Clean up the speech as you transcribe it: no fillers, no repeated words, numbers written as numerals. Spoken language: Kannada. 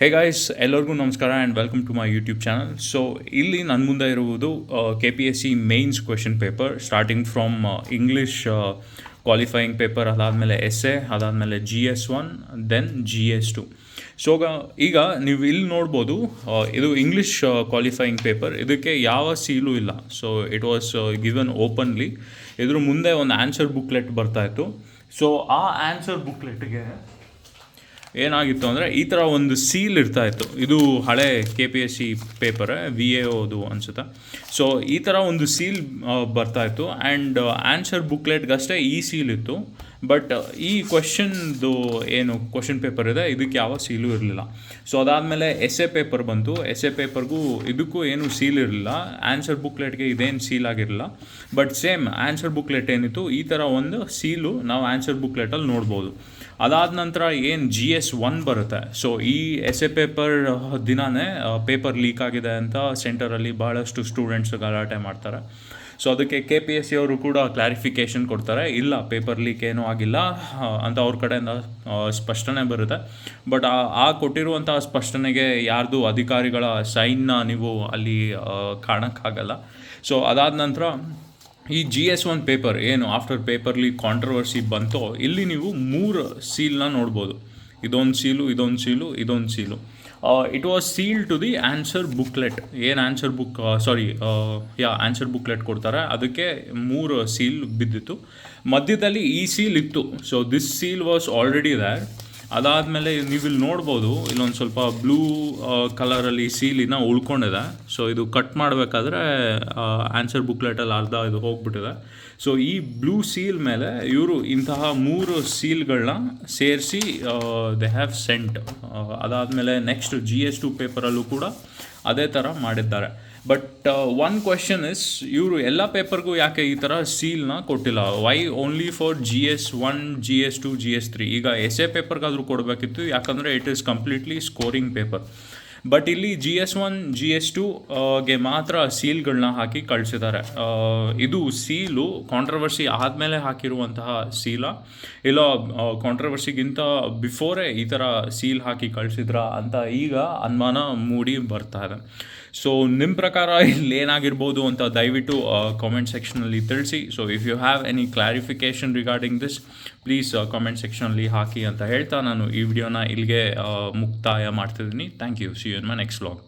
ಹೇ ಗಾಯ್ಸ್, ಎಲ್ಲರಿಗೂ ನಮಸ್ಕಾರ and welcome to my YouTube channel. So ಇಲ್ಲಿ ನನ್ನ ಮುಂದೆ ಇರುವುದು KPSC mains question paper starting from English qualifying paper, ಅದಾದಮೇಲೆ ಎಸ್ಸೆ, ಅದಾದಮೇಲೆ GS1, ದೆನ್ GS2. ಸೊ ಈಗ ನೀವು ಇಲ್ಲಿ ನೋಡ್ಬೋದು, ಇದು ಇಂಗ್ಲೀಷ್ ಕ್ವಾಲಿಫೈಯಿಂಗ್ ಪೇಪರ್. ಇದಕ್ಕೆ ಯಾವ ಸೀಲು ಇಲ್ಲ. So it was given openly. ಇದ್ರ ಮುಂದೆ ಒಂದು ಆನ್ಸರ್ ಬುಕ್ಲೆಟ್ ಬರ್ತಾಯಿತ್ತು. ಸೊ ಆ ಆನ್ಸರ್ ಬುಕ್ಲೆಟ್ಗೆ ಏನಾಗಿತ್ತು ಅಂದರೆ ಈ ಥರ ಒಂದು ಸೀಲ್ ಇರ್ತಾಯಿತ್ತು. ಇದು ಹಳೆ KPSC ಪೇಪರ್, VAOದು ಅನಿಸುತ್ತೆ. ಸೊ ಈ ಥರ ಒಂದು ಸೀಲ್ ಬರ್ತಾಯಿತ್ತು ಆ್ಯಂಡ್ ಆನ್ಸರ್ ಬುಕ್ಲೆಟ್ಗಷ್ಟೇ ಈ ಸೀಲ್ ಇತ್ತು. ಬಟ್ ಈ ಕ್ವೆಶನ್ದು ಏನು ಕ್ವೆಶನ್ ಪೇಪರ್ ಇದೆ, ಇದಕ್ಕೆ ಯಾವ ಸೀಲು ಇರಲಿಲ್ಲ. ಸೊ ಅದಾದಮೇಲೆ ಎಸ್ಸೆ ಪೇಪರ್ ಬಂತು. ಎಸ್ಸೆ ಪೇಪರ್ಗೂ ಇದಕ್ಕೂ ಏನು ಸೀಲ್ ಇರಲಿಲ್ಲ. ಆನ್ಸರ್ ಬುಕ್ಲೆಟ್ಗೆ ಇದೇನು ಸೀಲ್ ಆಗಿರಲಿಲ್ಲ. ಬಟ್ ಸೇಮ್ ಆನ್ಸರ್ ಬುಕ್ಲೆಟ್ ಏನಿತ್ತು, ಈ ಥರ ಒಂದು ಸೀಲು ನಾವು ಆನ್ಸರ್ ಬುಕ್ಲೆಟಲ್ಲಿ ನೋಡ್ಬೋದು. ಅದಾದ ನಂತರ ಏನು GS1 ಬರುತ್ತೆ. ಸೊ ಈ ಎಸ್ಸೆ ಪೇಪರ್ ದಿನವೇ ಪೇಪರ್ ಲೀಕ್ ಆಗಿದೆ ಅಂತ ಸೆಂಟರಲ್ಲಿ ಭಾಳಷ್ಟು ಸ್ಟೂಡೆಂಟ್ಸ್ ಗಲಾಟೆ ಮಾಡ್ತಾರೆ. ಸೊ ಅದಕ್ಕೆ KPSC ಅವರು ಕೂಡ ಕ್ಲಾರಿಫಿಕೇಷನ್ ಕೊಡ್ತಾರೆ, ಇಲ್ಲ ಪೇಪರ್ ಲೀಕ್ ಏನೂ ಆಗಿಲ್ಲ ಅಂತ ಅವ್ರ ಕಡೆಯಿಂದ ಸ್ಪಷ್ಟನೆ ಬರುತ್ತೆ. ಬಟ್ ಆ ಕೊಟ್ಟಿರುವಂಥ ಸ್ಪಷ್ಟನೆಗೆ ಯಾರ್ದು ಅಧಿಕಾರಿಗಳ ಸೈನ್ನ ನೀವು ಅಲ್ಲಿ ಕಾಣೋಕ್ಕಾಗಲ್ಲ. ಸೊ ಅದಾದ ನಂತರ ಈ GS1 ಪೇಪರ್ ಏನು ಆಫ್ಟರ್ ಪೇಪರ್ ಲೀಕ್ ಕಾಂಟ್ರವರ್ಸಿ ಬಂತೋ, ಇಲ್ಲಿ ನೀವು 3 ಸೀಲ್ನ ನೋಡ್ಬೋದು. ಇದೊಂದು ಸೀಲು, ಇದೊಂದು ಸೀಲು, ಇದೊಂದು seal. It was seal to the answer booklet. ಏನು ಆನ್ಸರ್ ಆನ್ಸರ್ ಬುಕ್ಲೆಟ್ ಕೊಡ್ತಾರೆ, ಅದಕ್ಕೆ 3 ಸೀಲ್ ಬಿದ್ದಿತ್ತು. ಮಧ್ಯದಲ್ಲಿ ಈ ಸೀಲ್ ಇತ್ತು. So this seal was already there. ಅದಾದಮೇಲೆ ನೀವು ಇಲ್ಲಿ ನೋಡ್ಬೋದು, ಇಲ್ಲೊಂದು ಸ್ವಲ್ಪ ಬ್ಲೂ ಕಲರಲ್ಲಿ ಸೀಲಿನ ಉಳ್ಕೊಂಡಿದೆ. ಸೊ ಇದು ಕಟ್ ಮಾಡಬೇಕಾದ್ರೆ ಆನ್ಸರ್ ಬುಕ್ಲೆಟಲ್ಲಿ ಅರ್ಧ ಇದು ಹೋಗ್ಬಿಟ್ಟಿದೆ. ಸೊ ಈ ಬ್ಲೂ ಸೀಲ್ ಮೇಲೆ ಇವರು ಇಂತಹ 3 ಸೀಲ್ಗಳನ್ನ ಸೇರಿಸಿ ದೇ ಹ್ಯಾವ್ ಸೆಂಟ್. ಅದಾದಮೇಲೆ ನೆಕ್ಸ್ಟ್ GS2 ಪೇಪರಲ್ಲೂ ಕೂಡ ಅದೇ ಥರ ಮಾಡಿದ್ದಾರೆ. ಬಟ್ ಒನ್ ಕ್ವೆಶನ್ ಇಸ್, ಇವರು ಎಲ್ಲ ಪೇಪರ್ಗೂ ಯಾಕೆ ಈ ಥರ ಸೀಲ್ನ ಕೊಟ್ಟಿಲ್ಲ? Why only for GS1, GS2, GS3? ಈಗ ಎಸ್ಸೆ ಪೇಪರ್ಗಾದರೂ ಕೊಡಬೇಕಿತ್ತು, ಯಾಕಂದರೆ it is completely scoring paper. But ಇಲ್ಲಿ GS1, GS2ಗೆ ಮಾತ್ರ ಸೀಲ್ಗಳನ್ನ ಹಾಕಿ ಕಳಿಸಿದ್ದಾರೆ. ಇದು ಸೀಲು ಕಾಂಟ್ರವರ್ಸಿ ಆದಮೇಲೆ ಹಾಕಿರುವಂತಹ ಸೀಲ, ಇಲ್ಲ ಕಾಂಟ್ರವರ್ಸಿಗಿಂತ ಬಿಫೋರೇ ಈ ಥರ ಸೀಲ್ ಹಾಕಿ ಕಳಿಸಿದ್ರಾ ಅಂತ ಈಗ ಅನುಮಾನ ಮೂಡಿ ಬರ್ತಾ ಇದೆ. ಸೊ ನಿಮ್ಮ ಪ್ರಕಾರ ಇಲ್ಲಿ ಏನಾಗಿರ್ಬೋದು ಅಂತ ದಯವಿಟ್ಟು ಕಾಮೆಂಟ್ ಸೆಕ್ಷನಲ್ಲಿ ತಿಳಿಸಿ. So if you have any clarification regarding this, please comment ಸೆಕ್ಷನಲ್ಲಿ ಹಾಕಿ ಅಂತ ಹೇಳ್ತಾ ನಾನು ಈ ವಿಡಿಯೋನ ಇಲ್ಲಿಗೆ ಮುಕ್ತಾಯ ಮಾಡ್ತಿದ್ದೀನಿ. Thank you. See you in my next vlog.